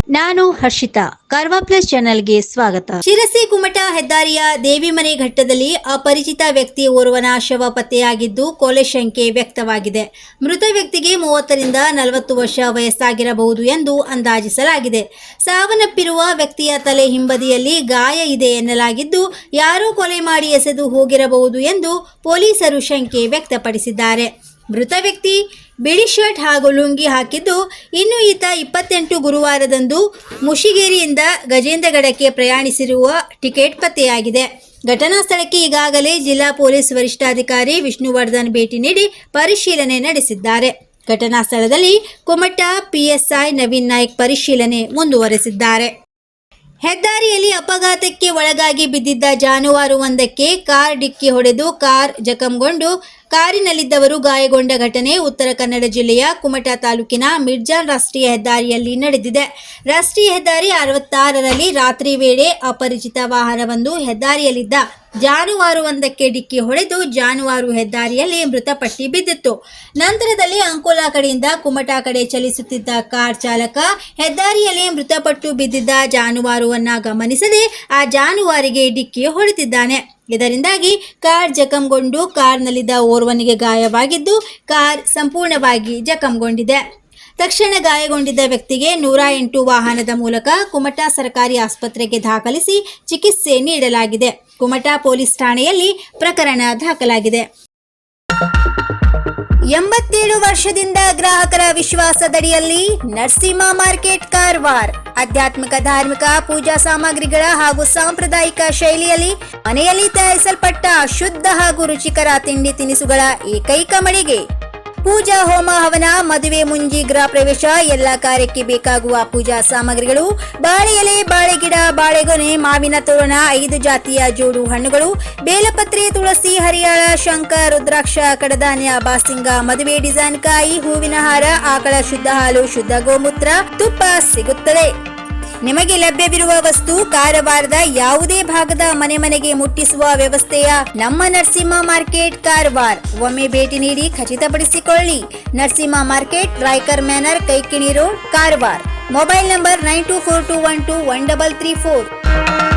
ನಾನು ಹರ್ಷಿತಾ, ಕಾರ್ವಾ ಪ್ಲಸ್ ಚಾನೆಲ್ಗೆ ಸ್ವಾಗತ. ಶಿರಸಿ ಕುಮಟಾ ಹೆದ್ದಾರಿಯ ದೇವಿಮನೆ ಘಟ್ಟದಲ್ಲಿ ಅಪರಿಚಿತ ವ್ಯಕ್ತಿ ಓರ್ವನ ಶವ ಪತ್ತೆಯಾಗಿದ್ದು ಕೊಲೆ ಶಂಕೆ ವ್ಯಕ್ತವಾಗಿದೆ. ಮೃತ ವ್ಯಕ್ತಿಗೆ 30 ರಿಂದ 40 ವರ್ಷ ವಯಸ್ಸಾಗಿರಬಹುದು ಎಂದು ಅಂದಾಜಿಸಲಾಗಿದೆ. ಸಾವನ್ನಪ್ಪಿರುವ ವ್ಯಕ್ತಿಯ ತಲೆ ಹಿಂಬದಿಯಲ್ಲಿ ಗಾಯ ಇದೆ ಎನ್ನಲಾಗಿದ್ದು, ಯಾರೋ ಕೊಲೆ ಮಾಡಿ ಎಸೆದು ಹೋಗಿರಬಹುದು ಎಂದು ಪೊಲೀಸರು ಶಂಕೆ ವ್ಯಕ್ತಪಡಿಸಿದ್ದಾರೆ. ಮೃತ ವ್ಯಕ್ತಿ ಬಿಳಿ ಶರ್ಟ್ ಹಾಗೂ ಲುಂಗಿ ಹಾಕಿದ್ದು, ಇನ್ನು ಈತ 28 ಗುರುವಾರದಂದು ಮುಷಿಗೇರಿಯಿಂದ ಗಜೇಂದ್ರಗಡಕ್ಕೆ ಪ್ರಯಾಣಿಸಿರುವ ಟಿಕೆಟ್ ಪತ್ತೆಯಾಗಿದೆ. ಘಟನಾ ಸ್ಥಳಕ್ಕೆ ಈಗಾಗಲೇ ಜಿಲ್ಲಾ ಪೊಲೀಸ್ ವರಿಷ್ಠಾಧಿಕಾರಿ ವಿಷ್ಣುವರ್ಧನ್ ಭೇಟಿ ನೀಡಿ ಪರಿಶೀಲನೆ ನಡೆಸಿದ್ದಾರೆ. ಘಟನಾ ಸ್ಥಳದಲ್ಲಿ ಕುಮಟಾ ಪಿಎಸ್ಐ ನವೀನ್ ನಾಯ್ಕ್ ಪರಿಶೀಲನೆ ಮುಂದುವರೆಸಿದ್ದಾರೆ. ಹೆದ್ದಾರಿಯಲ್ಲಿ ಅಪಘಾತಕ್ಕೆ ಒಳಗಾಗಿ ಬಿದ್ದಿದ್ದ ಜಾನುವಾರುವೊಂದಕ್ಕೆ ಕಾರ್ ಡಿಕ್ಕಿ ಹೊಡೆದು ಕಾರ್ ಜಖಂಗೊಂಡು ಕಾರಿನಲ್ಲಿದ್ದವರು ಗಾಯಗೊಂಡ ಘಟನೆ ಉತ್ತರ ಕನ್ನಡ ಜಿಲ್ಲೆಯ ಕುಮಟಾ ತಾಲೂಕಿನ ಮಿರ್ಜಾನ್ ರಾಷ್ಟ್ರೀಯ ಹೆದ್ದಾರಿಯಲ್ಲಿ ನಡೆದಿದೆ. ರಾಷ್ಟ್ರೀಯ ಹೆದ್ದಾರಿ 66ರಲ್ಲಿ ರಾತ್ರಿ ವೇಳೆ ಅಪರಿಚಿತ ವಾಹನವೊಂದು ಹೆದ್ದಾರಿಯಲ್ಲಿದ್ದ ಜಾನುವಾರುವೊಂದಕ್ಕೆ ಡಿಕ್ಕಿ ಹೊಡೆದು ಜಾನುವಾರು ಹೆದ್ದಾರಿಯಲ್ಲಿ ಮೃತಪಟ್ಟು ಬಿದ್ದಿತ್ತು. ನಂತರದಲ್ಲಿ ಅಂಕೋಲಾ ಕಡೆಯಿಂದ ಕುಮಟಾ ಕಡೆ ಚಲಿಸುತ್ತಿದ್ದ ಕಾರ್ ಚಾಲಕ ಹೆದ್ದಾರಿಯಲ್ಲಿ ಮೃತಪಟ್ಟು ಬಿದ್ದಿದ್ದ ಜಾನುವಾರುವನ್ನ ಗಮನಿಸದೆ ಆ ಜಾನುವಾರಿಗೆ ಡಿಕ್ಕಿ ಹೊಡೆದಿದ್ದಾನೆ. ಇದರಿಂದಾಗಿ ಕಾರ್ ಜಖಂಗೊಂಡು ಕಾರ್ನಲ್ಲಿದ್ದ ಓರ್ವನಿಗೆ ಗಾಯವಾಗಿದ್ದು, ಕಾರ್ ಸಂಪೂರ್ಣವಾಗಿ ಜಖಂಗೊಂಡಿದೆ. ತಕ್ಷಣ ಗಾಯಗೊಂಡಿದ್ದ ವ್ಯಕ್ತಿಗೆ 108 ವಾಹನದ ಮೂಲಕ ಕುಮಟಾ ಸರ್ಕಾರಿ ಆಸ್ಪತ್ರೆಗೆ ದಾಖಲಿಸಿ ಚಿಕಿತ್ಸೆ ನೀಡಲಾಗಿದೆ. ಕುಮಟಾ ಪೊಲೀಸ್ ಠಾಣೆಯಲ್ಲಿ ಪ್ರಕರಣ ದಾಖಲಾಗಿದೆ. 87 ವರ್ಷದಿಂದ ಗ್ರಾಹಕರ ವಿಶ್ವಾಸದಡಿಯಲ್ಲಿ ನರಸಿಂಹ ಮಾರ್ಕೆಟ್ ಕಾರವಾರ ಆಧ್ಯಾತ್ಮಿಕ ಧಾರ್ಮಿಕ ಪೂಜಾ ಸಾಮಗ್ರಿಗಳ ಹಾಗೂ ಸಾಂಪ್ರದಾಯಿಕ ಶೈಲಿಯಲ್ಲಿ ಮನೆಯಲ್ಲಿ ತಯಾರಿಸಲ್ಪಟ್ಟ ಶುದ್ಧ ಹಾಗೂ ರುಚಿಕರ ತಿಂಡಿ ತಿನಿಸುಗಳ ಏಕೈಕ ಮಳಿಗೆ. ಪೂಜಾ ಹೋಮ ಹವನ, ಮದುವೆ, ಮುಂಜಿ, ಗೃಹ ಪ್ರವೇಶ ಎಲ್ಲ ಕಾರ್ಯಕ್ಕೆ ಬೇಕಾಗುವ ಪೂಜಾ ಸಾಮಗ್ರಿಗಳು, ಬಾಳೆ ಎಲೆ, ಬಾಳೆಗಿಡ, ಬಾಳೆಗೊನೆ, ಮಾವಿನ ತೋರಣ, 5 ಜಾತಿಯ ಜೋಡು ಹಣ್ಣುಗಳು, ಬೇಲಪತ್ರೆ, ತುಳಸಿ, ಹರಿಯಾಳ, ಶಂಖ, ರುದ್ರಾಕ್ಷ, ಕಡಧಾನ್ಯ, ಬಾಸಿಂಗ, ಮದುವೆ ಡಿಸೈನ್ ಕಾಯಿ, ಹೂವಿನ ಹಾರ, ಆಕಳ ಶುದ್ಧ ಹಾಲು, ಶುದ್ಧ ಗೋಮೂತ್ರ, ತುಪ್ಪ ಸಿಗುತ್ತದೆ. ನಿಮಗೆ ಲಭ್ಯವಿರುವ ವಸ್ತು ಕಾರವಾರದ ಯಾವುದೇ ಭಾಗದ ಮನೆಗೆ ಮುಟ್ಟಿಸುವ ವ್ಯವಸ್ಥೆಯ ನಮ್ಮ ನರಸಿಂಹ ಮಾರ್ಕೆಟ್ ಕಾರವಾರ. ಒಮ್ಮೆ ಭೇಟಿ ನೀಡಿ ಖಚಿತಪಡಿಸಿಕೊಳ್ಳಿ. Narasimha market, Raikar manner, Kaikini road, Karwar. Mobile number 9242121334.